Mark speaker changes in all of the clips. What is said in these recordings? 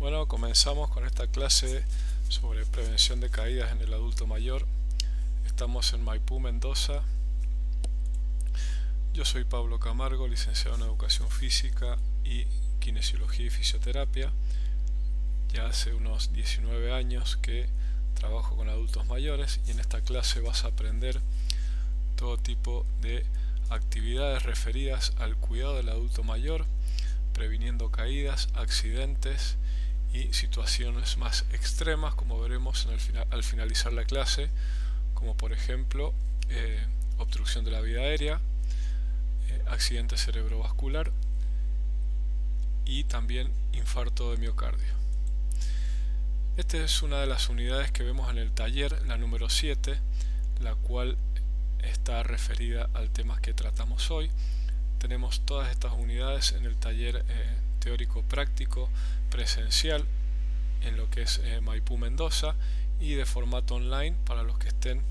Speaker 1: Bueno, comenzamos con esta clase sobre prevención de caídas en el adulto mayor. Estamos en Maipú, Mendoza. Yo soy Pablo Camargo, licenciado en Educación Física y Kinesiología y Fisioterapia. Ya hace unos 19 años que trabajo con adultos mayores y en esta clase vas a aprender todo tipo de actividades referidas al cuidado del adulto mayor, previniendo caídas, accidentes y situaciones más extremas, como veremos al finalizar la clase, como por ejemplo obstrucción de la vía aérea, accidente cerebrovascular y también infarto de miocardio. Esta es una de las unidades que vemos en el taller, la número 7, la cual está referida al tema que tratamos hoy. Tenemos todas estas unidades en el taller teórico práctico presencial en lo que es Maipú, Mendoza, y de formato online para los que estén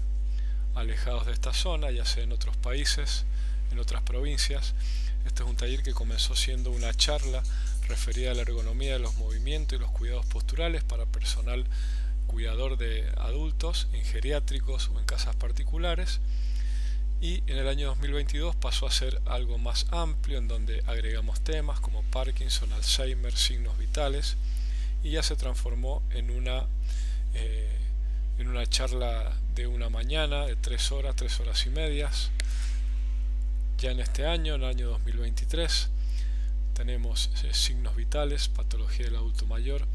Speaker 1: alejados de esta zona, ya sea en otros países, en otras provincias. Este es un taller que comenzó siendo una charla referida a la ergonomía de los movimientos y los cuidados posturales para personal cuidador de adultos en geriátricos o en casas particulares, y en el año 2022 pasó a ser algo más amplio, en donde agregamos temas como Parkinson, Alzheimer, signos vitales, y ya se transformó en una charla de una mañana de 3 horas y medias. Ya en este año, en el año 2023, tenemos signos vitales, patología del adulto mayor,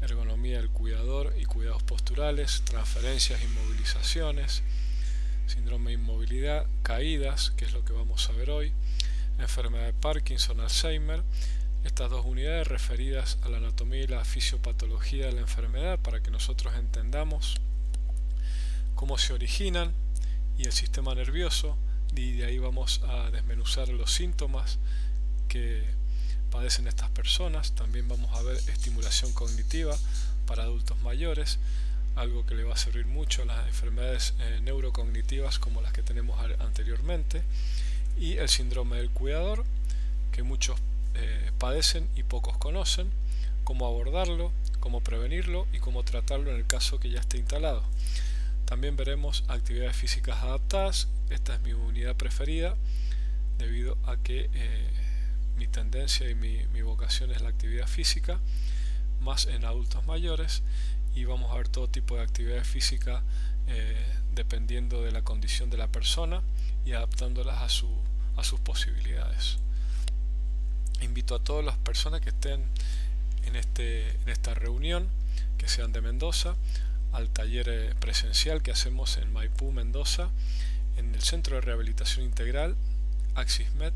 Speaker 1: ergonomía del cuidador y cuidados posturales, transferencias y movilizaciones, síndrome de inmovilidad, caídas, que es lo que vamos a ver hoy, enfermedad de Parkinson, Alzheimer. Estas dos unidades referidas a la anatomía y la fisiopatología de la enfermedad, para que nosotros entendamos cómo se originan y el sistema nervioso, y de ahí vamos a desmenuzar los síntomas que padecen estas personas. También vamos a ver estimulación cognitiva para adultos mayores, algo que le va a servir mucho a las enfermedades neurocognitivas como las que tenemos anteriormente, y el síndrome del cuidador, que muchos padecen y pocos conocen, cómo abordarlo, cómo prevenirlo y cómo tratarlo en el caso que ya esté instalado. También veremos actividades físicas adaptadas. Esta es mi unidad preferida debido a que mi tendencia y mi vocación es la actividad física, más en adultos mayores, y vamos a ver todo tipo de actividades físicas dependiendo de la condición de la persona y adaptándolas a sus posibilidades. Invito a todas las personas que estén en esta reunión, que sean de Mendoza, al taller presencial que hacemos en Maipú, Mendoza, en el Centro de Rehabilitación Integral AxisMed,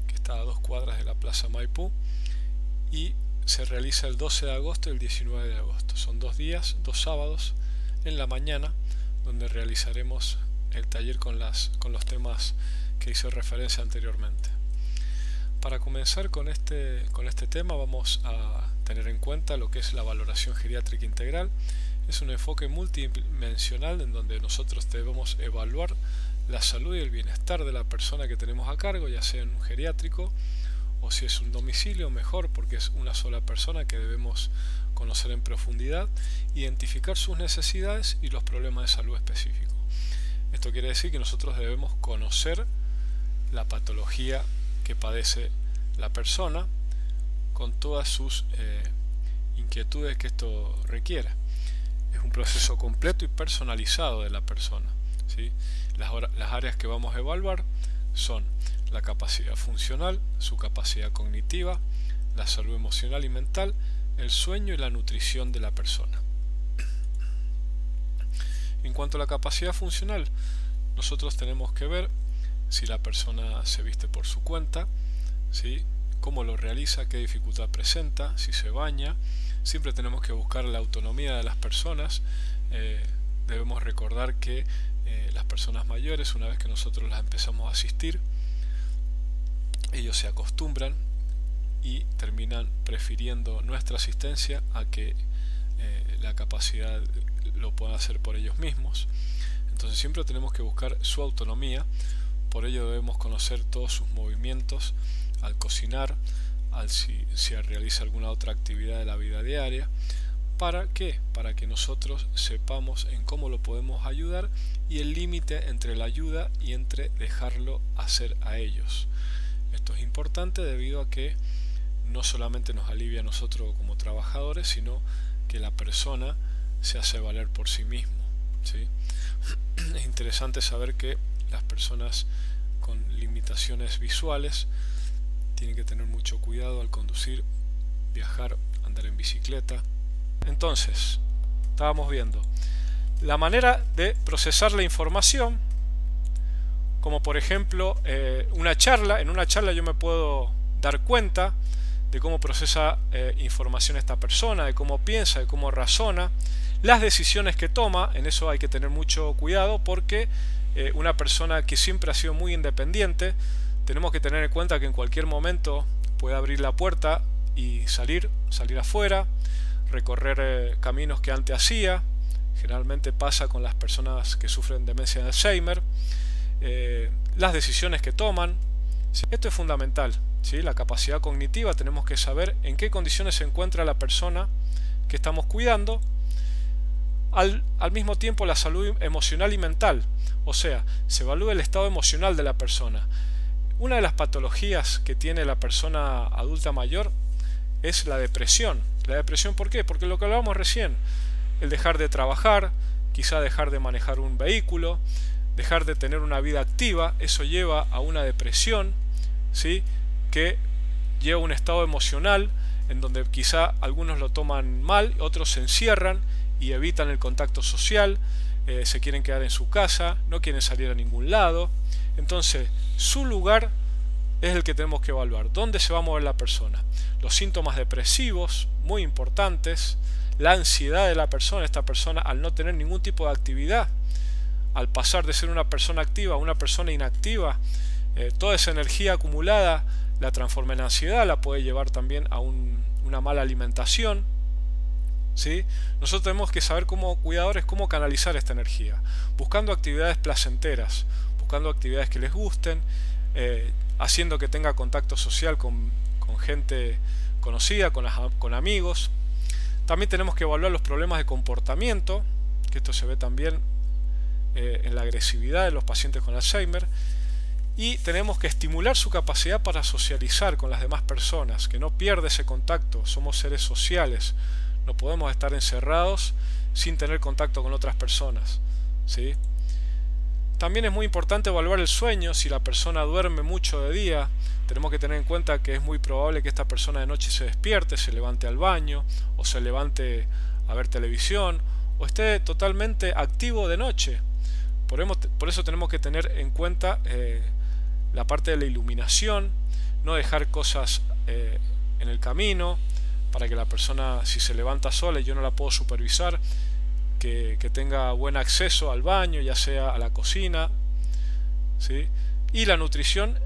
Speaker 1: que está a 2 cuadras de la Plaza Maipú, y se realiza el 12 de agosto y el 19 de agosto. Son 2 días, 2 sábados en la mañana, donde realizaremos el taller con los temas que hice referencia anteriormente. Para comenzar con este tema, vamos a tener en cuenta lo que es la valoración geriátrica integral. Es un enfoque multidimensional en donde nosotros debemos evaluar la salud y el bienestar de la persona que tenemos a cargo, ya sea en un geriátrico o si es un domicilio, mejor, porque es una sola persona que debemos conocer en profundidad, identificar sus necesidades y los problemas de salud específicos. Esto quiere decir que nosotros debemos conocer la patología que padece la persona con todas sus inquietudes que esto requiere. Es un proceso completo y personalizado de la persona, ¿sí? Las áreas que vamos a evaluar son la capacidad funcional, su capacidad cognitiva, la salud emocional y mental, el sueño y la nutrición de la persona. En cuanto a la capacidad funcional, nosotros tenemos que ver si la persona se viste por su cuenta, ¿sí? Cómo lo realiza, qué dificultad presenta, si se baña. Siempre tenemos que buscar la autonomía de las personas. Debemos recordar que las personas mayores, una vez que nosotros las empezamos a asistir, ellos se acostumbran y terminan prefiriendo nuestra asistencia a que la capacidad lo puedan hacer por ellos mismos. Entonces siempre tenemos que buscar su autonomía. Por ello debemos conocer todos sus movimientos al cocinar, si realiza alguna otra actividad de la vida diaria. ¿Para qué? Para que nosotros sepamos en cómo lo podemos ayudar y el límite entre la ayuda y entre dejarlo hacer a ellos. Esto es importante debido a que no solamente nos alivia a nosotros como trabajadores, sino que la persona se hace valer por sí mismo, ¿sí? Es interesante saber que las personas con limitaciones visuales tienen que tener mucho cuidado al conducir, viajar, andar en bicicleta. Entonces, estábamos viendo la manera de procesar la información, como por ejemplo una charla. En una charla yo me puedo dar cuenta de cómo procesa información esta persona, de cómo piensa, de cómo razona, las decisiones que toma. En eso hay que tener mucho cuidado porque una persona que siempre ha sido muy independiente, tenemos que tener en cuenta que en cualquier momento puede abrir la puerta y salir afuera, recorrer caminos que antes hacía. Generalmente pasa con las personas que sufren demencia de Alzheimer. Las decisiones que toman. Esto es fundamental, ¿sí? La capacidad cognitiva, tenemos que saber en qué condiciones se encuentra la persona que estamos cuidando. Al mismo tiempo la salud emocional y mental, o sea, se evalúa el estado emocional de la persona. Una de las patologías que tiene la persona adulta mayor es la depresión. La depresión, ¿por qué? Porque lo que hablábamos recién, el dejar de trabajar, quizá dejar de manejar un vehículo, dejar de tener una vida activa, eso lleva a una depresión, ¿sí? Que lleva a un estado emocional en donde quizá algunos lo toman mal, otros se encierran y evitan el contacto social, se quieren quedar en su casa, no quieren salir a ningún lado. Entonces, su lugar es el que tenemos que evaluar. ¿Dónde se va a mover la persona? Los síntomas depresivos, muy importantes. La ansiedad de la persona. Esta persona, al no tener ningún tipo de actividad, al pasar de ser una persona activa a una persona inactiva, toda esa energía acumulada la transforma en ansiedad, la puede llevar también a una mala alimentación, ¿sí? Nosotros tenemos que saber como cuidadores cómo canalizar esta energía, buscando actividades placenteras, buscando actividades que les gusten, haciendo que tenga contacto social con gente conocida, con amigos. También tenemos que evaluar los problemas de comportamiento, que esto se ve también en la agresividad de los pacientes con Alzheimer. Y tenemos que estimular su capacidad para socializar con las demás personas, que no pierda ese contacto. Somos seres sociales, no podemos estar encerrados sin tener contacto con otras personas, ¿sí? También es muy importante evaluar el sueño. Si la persona duerme mucho de día, tenemos que tener en cuenta que es muy probable que esta persona de noche se despierte, se levante al baño, o se levante a ver televisión, o esté totalmente activo de noche. Por eso tenemos que tener en cuenta la parte de la iluminación, no dejar cosas en el camino, para que la persona, si se levanta sola y yo no la puedo supervisar, que tenga buen acceso al baño, ya sea a la cocina, ¿sí? Y la nutrición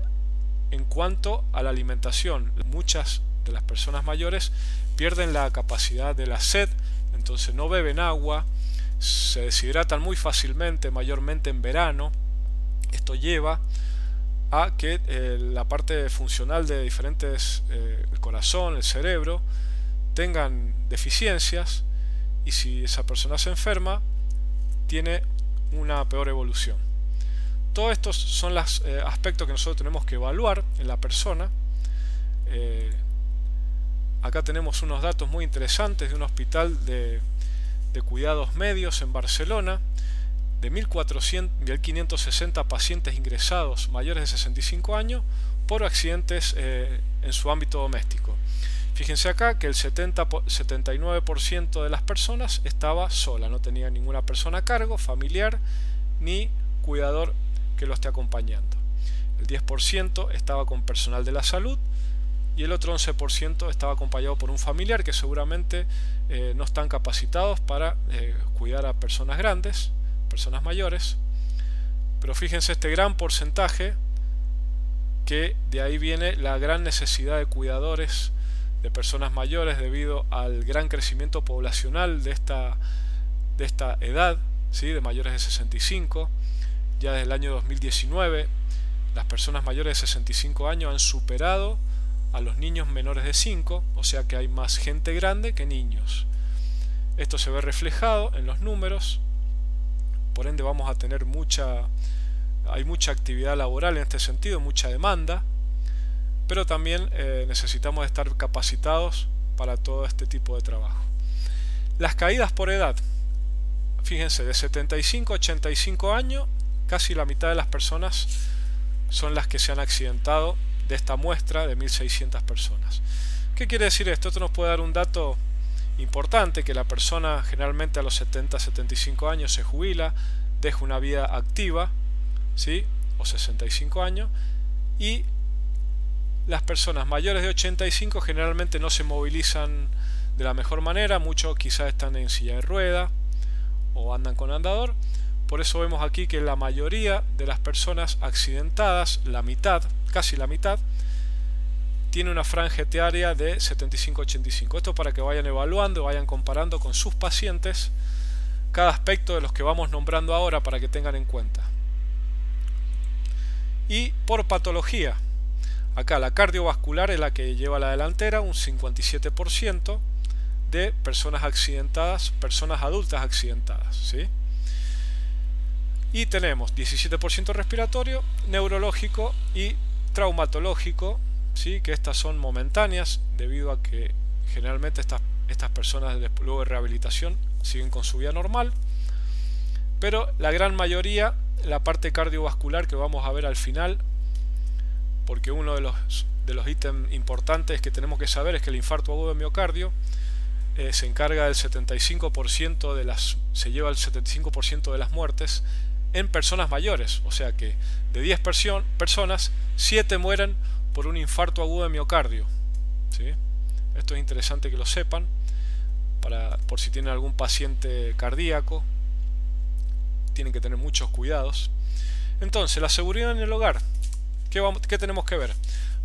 Speaker 1: en cuanto a la alimentación. Muchas de las personas mayores pierden la capacidad de la sed, entonces no beben agua, se deshidratan muy fácilmente, mayormente en verano. Esto lleva a que la parte funcional de diferentes, el corazón, el cerebro, tengan deficiencias, y si esa persona se enferma, tiene una peor evolución. Todos estos son los aspectos que nosotros tenemos que evaluar en la persona. Acá tenemos unos datos muy interesantes de un hospital de cuidados medios en Barcelona, de 1.560 pacientes ingresados mayores de 65 años por accidentes en su ámbito doméstico. Fíjense acá que el 79% de las personas estaba sola, no tenía ninguna persona a cargo, familiar ni cuidador que lo esté acompañando. El 10% estaba con personal de la salud y el otro 11% estaba acompañado por un familiar, que seguramente no están capacitados para cuidar a personas grandes, personas mayores. Pero fíjense este gran porcentaje, que de ahí viene la gran necesidad de cuidadores de personas mayores debido al gran crecimiento poblacional de esta edad, ¿sí? De mayores de 65. Ya desde el año 2019 las personas mayores de 65 años han superado a los niños menores de 5, o sea que hay más gente grande que niños. Esto se ve reflejado en los números, por ende vamos a tener hay mucha actividad laboral en este sentido, mucha demanda, pero también necesitamos estar capacitados para todo este tipo de trabajo. Las caídas por edad, fíjense, de 75 a 85 años, casi la mitad de las personas son las que se han accidentado de esta muestra de 1600 personas. ¿Qué quiere decir esto? Esto nos puede dar un dato importante, que la persona generalmente a los 70-75 años se jubila, deja una vida activa, ¿sí? O 65 años, y las personas mayores de 85 generalmente no se movilizan de la mejor manera, muchos quizás están en silla de rueda o andan con andador. Por eso vemos aquí que la mayoría de las personas accidentadas, la mitad, casi la mitad, tiene una franja etaria de 75-85. Esto para que vayan evaluando, vayan comparando con sus pacientes cada aspecto de los que vamos nombrando ahora, para que tengan en cuenta. Y por patología, acá la cardiovascular es la que lleva la delantera, un 57% de personas accidentadas, personas adultas accidentadas, ¿sí? Y tenemos 17% respiratorio, neurológico y traumatológico, ¿sí? Que estas son momentáneas, debido a que generalmente estas personas luego de rehabilitación siguen con su vida normal, pero la gran mayoría, la parte cardiovascular que vamos a ver al final, porque uno de los ítems importantes que tenemos que saber es que el infarto agudo de miocardio se encarga del 75% se lleva el 75% de las muertes en personas mayores, o sea que de 10 personas, 7 mueren por un infarto agudo de miocardio, ¿sí? Esto es interesante que lo sepan, por si tienen algún paciente cardíaco, tienen que tener muchos cuidados. Entonces, la seguridad en el hogar, ¿qué tenemos que ver?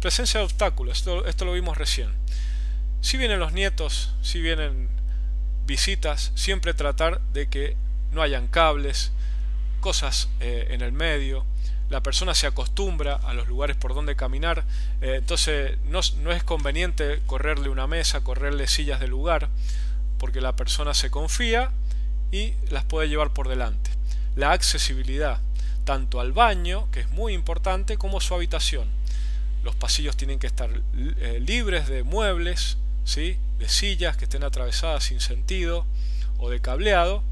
Speaker 1: Presencia de obstáculos, esto lo vimos recién. Si vienen los nietos, si vienen visitas, siempre tratar de que no hayan cables, cosas en el medio. La persona se acostumbra a los lugares por donde caminar, entonces no es conveniente correrle una mesa, correrle sillas del lugar, porque la persona se confía y las puede llevar por delante. La accesibilidad, tanto al baño, que es muy importante, como su habitación. Los pasillos tienen que estar libres de muebles, ¿sí? De sillas que estén atravesadas sin sentido o de cableado,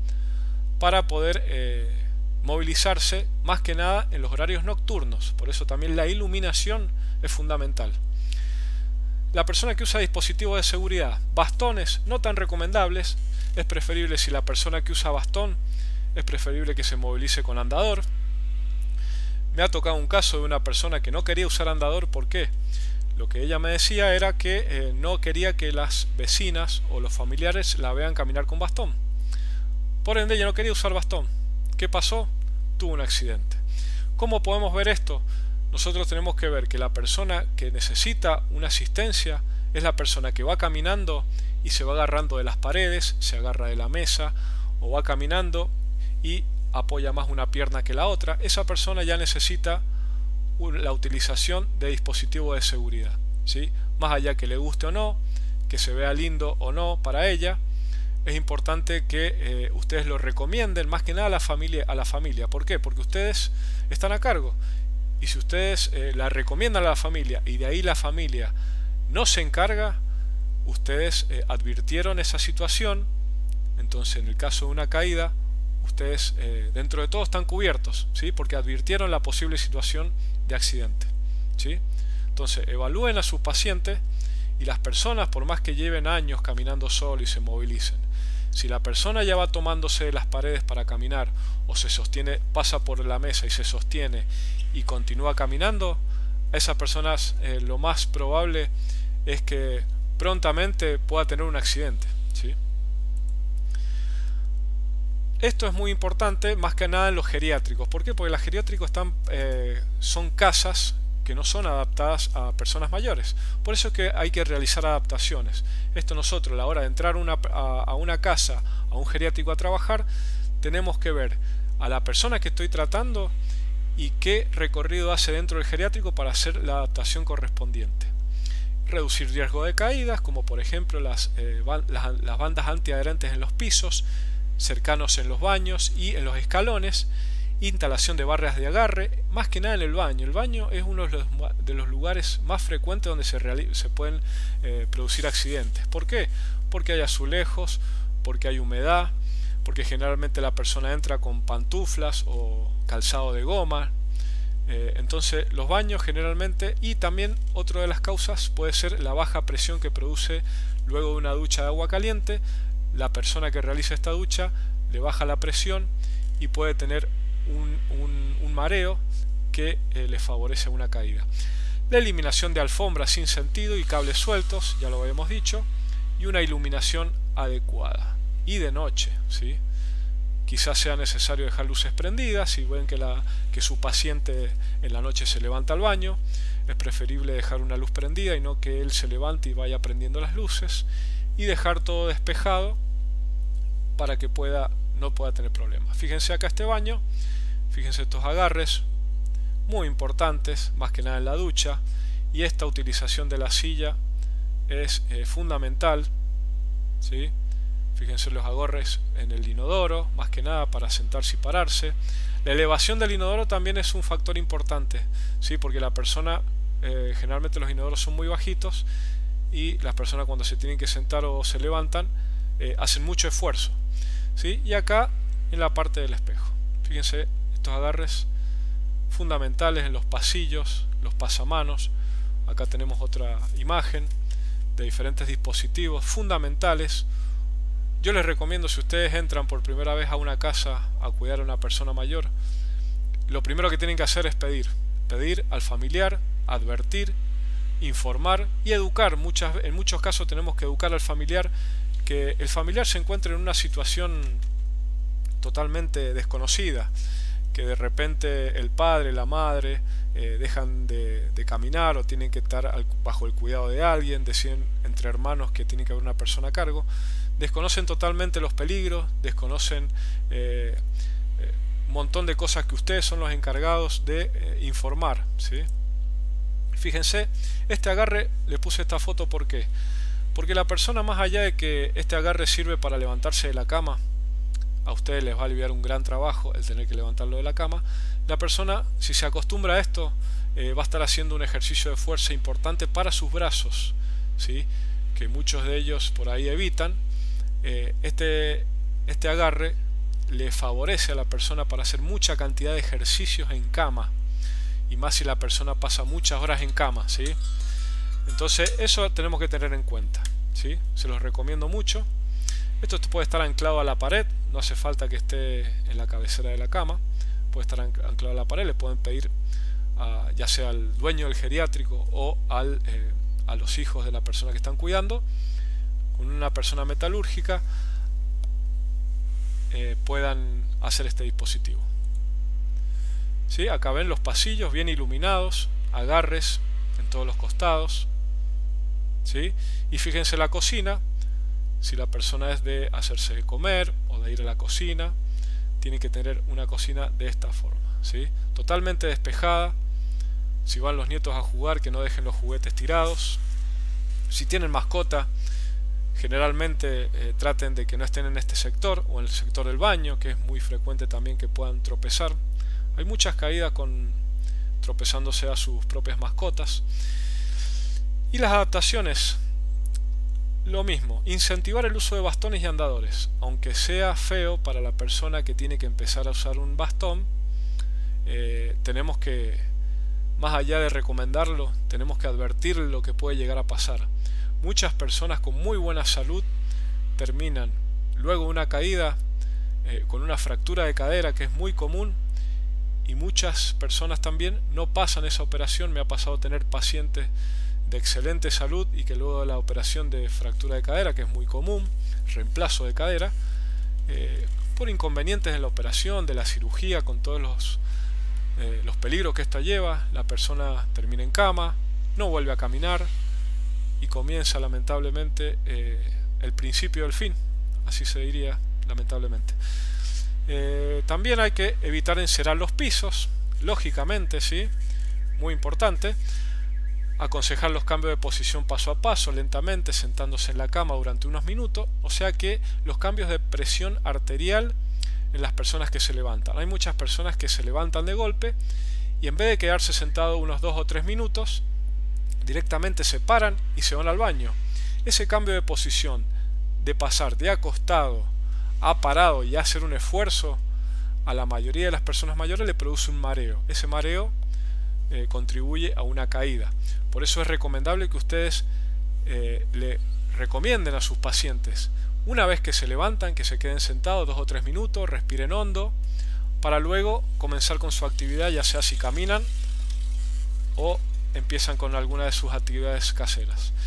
Speaker 1: para poder movilizarse más que nada en los horarios nocturnos. Por eso también la iluminación es fundamental. La persona que usa dispositivos de seguridad, bastones no tan recomendables, es preferible, si la persona que usa bastón, es preferible que se movilice con andador. Me ha tocado un caso de una persona que no quería usar andador. ¿Por qué? Lo que ella me decía era que no quería que las vecinas o los familiares la vean caminar con bastón. Por ende, ella no quería usar bastón. ¿Qué pasó? Tuvo un accidente. ¿Cómo podemos ver esto? Nosotros tenemos que ver que la persona que necesita una asistencia es la persona que va caminando y se va agarrando de las paredes, se agarra de la mesa, o va caminando y apoya más una pierna que la otra. Esa persona ya necesita la utilización de dispositivos de seguridad, ¿sí? Más allá que le guste o no, que se vea lindo o no para ella, es importante que ustedes lo recomienden, más que nada a la familia. ¿Por qué? Porque ustedes están a cargo, y si ustedes la recomiendan a la familia y de ahí la familia no se encarga, ustedes advirtieron esa situación. Entonces, en el caso de una caída, ustedes dentro de todo están cubiertos, ¿sí? Porque advirtieron la posible situación de accidente, ¿sí? Entonces, evalúen a sus pacientes, y las personas, por más que lleven años caminando solo y se movilicen, si la persona ya va tomándose de las paredes para caminar, o se sostiene, pasa por la mesa y se sostiene y continúa caminando, a esas personas lo más probable es que prontamente pueda tener un accidente, ¿sí? Esto es muy importante, más que nada en los geriátricos. ¿Por qué? Porque los geriátricos son casas que no son adaptadas a personas mayores. Por eso es que hay que realizar adaptaciones. Esto nosotros, a la hora de entrar a una casa, a un geriátrico a trabajar, tenemos que ver a la persona que estoy tratando y qué recorrido hace dentro del geriátrico para hacer la adaptación correspondiente. reducir riesgo de caídas, como por ejemplo las bandas antiadherentes en los pisos, cercanos en los baños y en los escalones, instalación de barras de agarre, más que nada en el baño. El baño es uno de los lugares más frecuentes donde se pueden producir accidentes. ¿Por qué? Porque hay azulejos, porque hay humedad, porque generalmente la persona entra con pantuflas o calzado de goma. Entonces los baños generalmente, y también otra de las causas puede ser la baja presión que produce luego de una ducha de agua caliente. La persona que realiza esta ducha le baja la presión y puede tener un mareo que le favorece una caída. La eliminación de alfombras sin sentido y cables sueltos, ya lo habíamos dicho, y una iluminación adecuada y de noche, ¿sí? Quizás sea necesario dejar luces prendidas. Si ven que su paciente en la noche se levanta al baño, es preferible dejar una luz prendida y no que él se levante y vaya prendiendo las luces, y dejar todo despejado para que no pueda tener problemas. Fíjense acá este baño, fíjense estos agarres muy importantes, más que nada en la ducha, y esta utilización de la silla es fundamental, ¿sí? Fíjense los agarres en el inodoro, más que nada para sentarse y pararse. La elevación del inodoro también es un factor importante, ¿sí? Porque la persona, generalmente los inodoros son muy bajitos, y las personas cuando se tienen que sentar o se levantan hacen mucho esfuerzo, ¿sí? Y acá en la parte del espejo, fíjense estos agarres fundamentales en los pasillos, los pasamanos. Acá tenemos otra imagen de diferentes dispositivos fundamentales. Yo les recomiendo, si ustedes entran por primera vez a una casa a cuidar a una persona mayor, lo primero que tienen que hacer es pedir al familiar, advertir, informar y educar. En muchos casos tenemos que educar al familiar, que el familiar se encuentra en una situación totalmente desconocida, que de repente el padre, la madre dejan de caminar o tienen que estar bajo el cuidado de alguien, deciden entre hermanos que tiene que haber una persona a cargo. Desconocen totalmente los peligros, desconocen un montón de cosas que ustedes son los encargados de informar, ¿sí? Fíjense, este agarre, le puse esta foto, ¿por qué? Porque la persona, más allá de que este agarre sirve para levantarse de la cama, a ustedes les va a aliviar un gran trabajo el tener que levantarlo de la cama. La persona, si se acostumbra a esto, va a estar haciendo un ejercicio de fuerza importante para sus brazos, ¿sí? Que muchos de ellos por ahí evitan. Este agarre le favorece a la persona para hacer mucha cantidad de ejercicios en cama, y más si la persona pasa muchas horas en cama, ¿sí? Entonces eso tenemos que tener en cuenta, ¿sí? Se los recomiendo mucho. Esto puede estar anclado a la pared, no hace falta que esté en la cabecera de la cama, puede estar anclado a la pared. Le pueden pedir ya sea al dueño del geriátrico o a los hijos de la persona que están cuidando, con una persona metalúrgica, puedan hacer este dispositivo, ¿sí? Acá ven los pasillos bien iluminados, agarres en todos los costados, ¿sí? Y fíjense la cocina. Si la persona es de hacerse de comer o de ir a la cocina, tiene que tener una cocina de esta forma, ¿sí? Totalmente despejada. Si van los nietos a jugar, que no dejen los juguetes tirados. Si tienen mascota, generalmente traten de que no estén en este sector o en el sector del baño, que es muy frecuente también que puedan tropezar. Hay muchas caídas tropezándose a sus propias mascotas. Y las adaptaciones, lo mismo, incentivar el uso de bastones y andadores. Aunque sea feo para la persona que tiene que empezar a usar un bastón, tenemos que, más allá de recomendarlo, tenemos que advertirle lo que puede llegar a pasar. Muchas personas con muy buena salud terminan luego de una caída con una fractura de cadera, que es muy común, y muchas personas también no pasan esa operación. Me ha pasado tener pacientes de excelente salud y que luego de la operación de fractura de cadera, que es muy común, reemplazo de cadera, por inconvenientes de la operación, de la cirugía, con todos los peligros que esto lleva, la persona termina en cama, no vuelve a caminar y comienza lamentablemente el principio del fin, así se diría lamentablemente. También hay que evitar encerar los pisos, lógicamente, ¿sí? Muy importante. aconsejar los cambios de posición paso a paso, lentamente, sentándose en la cama durante unos minutos. O sea que los cambios de presión arterial en las personas que se levantan. Hay muchas personas que se levantan de golpe y en vez de quedarse sentado unos 2 o 3 minutos, directamente se paran y se van al baño. Ese cambio de posición, de pasar de acostado a parado y hacer un esfuerzo, a la mayoría de las personas mayores le produce un mareo. Ese mareo contribuye a una caída. Por eso es recomendable que ustedes le recomienden a sus pacientes, una vez que se levantan, que se queden sentados 2 o 3 minutos, respiren hondo, para luego comenzar con su actividad, ya sea si caminan o empiezan con alguna de sus actividades caseras.